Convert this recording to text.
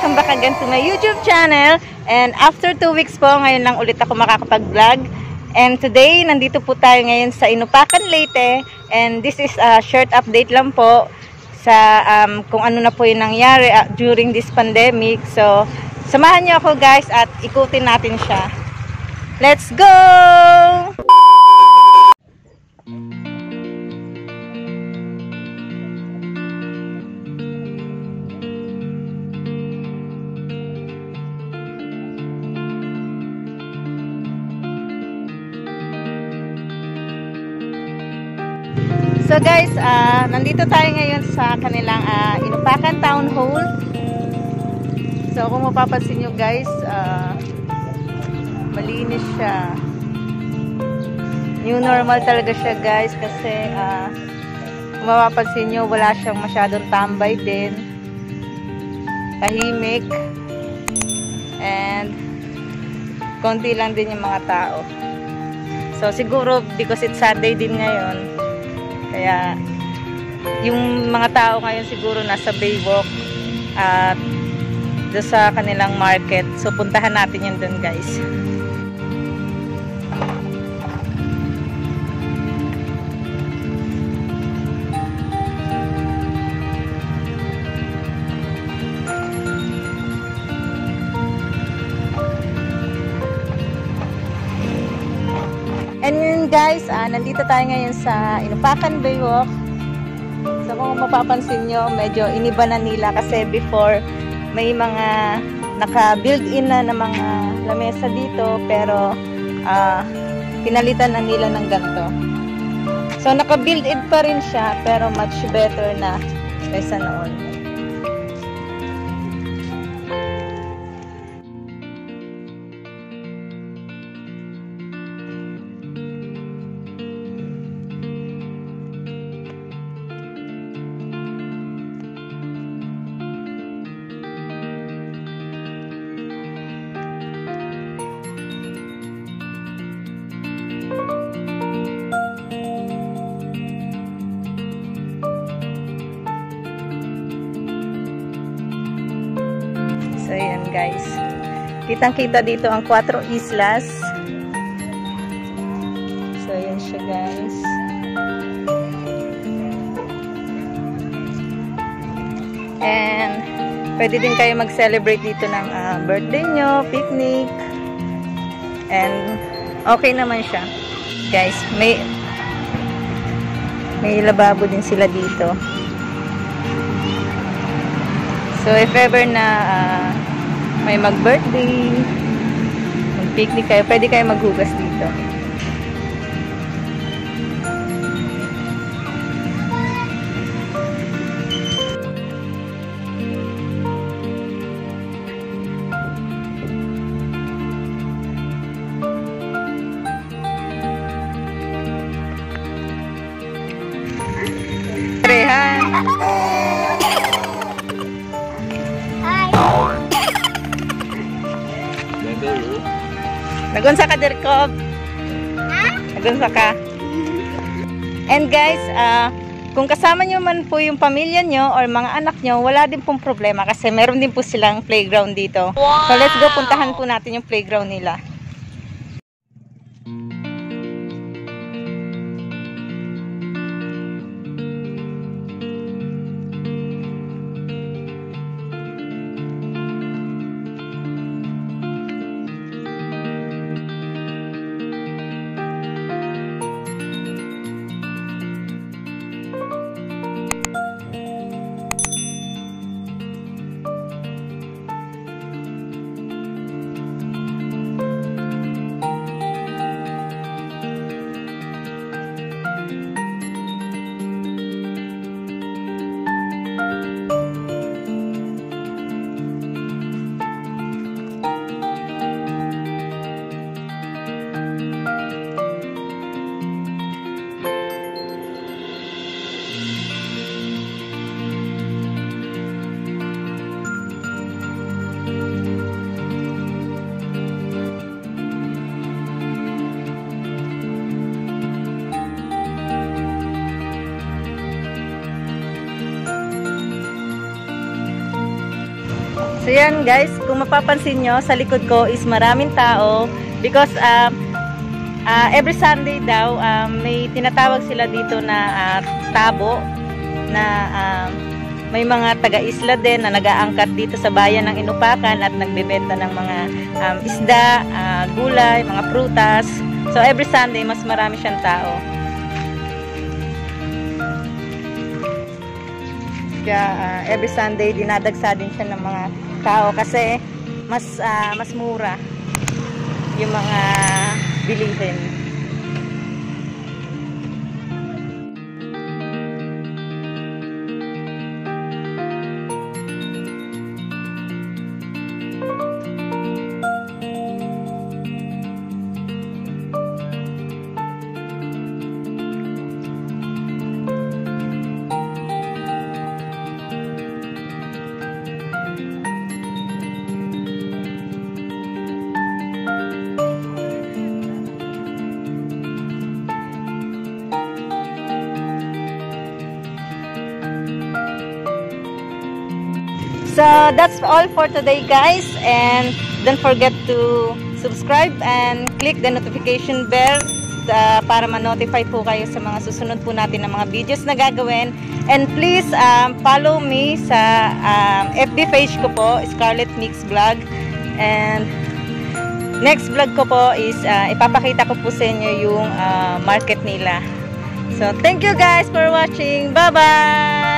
welcome back again to my YouTube channel. And after 2 weeks po, ngayon lang ulit ako makakapag-vlog. And today, nandito po tayo ngayon sa Inupacan, Leyte. And this is a short update lang po sa kung ano na po yung nangyari during this pandemic. So, samahan niyo ako guys at ikutin natin siya. Let's go! So guys, nandito tayo ngayon sa kanilang Inupacan Town Hall. So kung mapapansin nyo guys, malinis siya. New normal talaga siya guys kasi kung mapapansin nyo, wala siyang masyadong tambay din. Tahimik. And konti lang din yung mga tao. So siguro because it's Sunday din ngayon, kaya yung mga tao ngayon siguro nasa Baywalk at doon sa kanilang market. So puntahan natin yun doon guys. And yun guys, nandito tayo ngayon sa Inupacan Baywalk. So kung mapapansin nyo, medyo iniba na nila kasi before may mga naka-build-in na mga lamesa dito, pero pinalitan na nila ng ganito. So naka-build-in pa rin siya pero much better na kaysa noon. So, ayan guys. Kitang-kita dito ang 4 Islas. So, ayan siya guys. And, pwede din kayo mag-celebrate dito ng birthday nyo, picnic. And, okay naman siya. Guys, may lababo din sila dito. So, if ever na may mag-birthday, mag-picnic kayo, pwede kayo maghugas dito. Rehan! Nagunsa ka, Dirkob? Nagunsa ka? And guys, kung kasama nyo man po yung pamilya nyo or mga anak nyo, wala din pong problema kasi meron din po silang playground dito. Wow! So let's go, puntahan po natin yung playground nila. So yan guys, kung mapapansin nyo, sa likod ko is maraming tao because every Sunday daw may tinatawag sila dito na tabo na may mga taga-isla din na nag-aangkat dito sa bayan ng Inupakan at nagbebenta ng mga isda, gulay, mga prutas. So every Sunday mas marami siyang tao. Kaya every Sunday dinadagsa din siya ng mga tao kasi mas mura yung mga bilihin. So that's all for today guys, and don't forget to subscribe and click the notification bell para ma-notify po kayo sa mga susunod po natin na mga videos na gagawin. And please follow me sa FB page ko po, Scarlett Mix Vlog. And next vlog ko po is ipapakita ko po sa inyo yung market nila. So thank you guys for watching. Bye bye.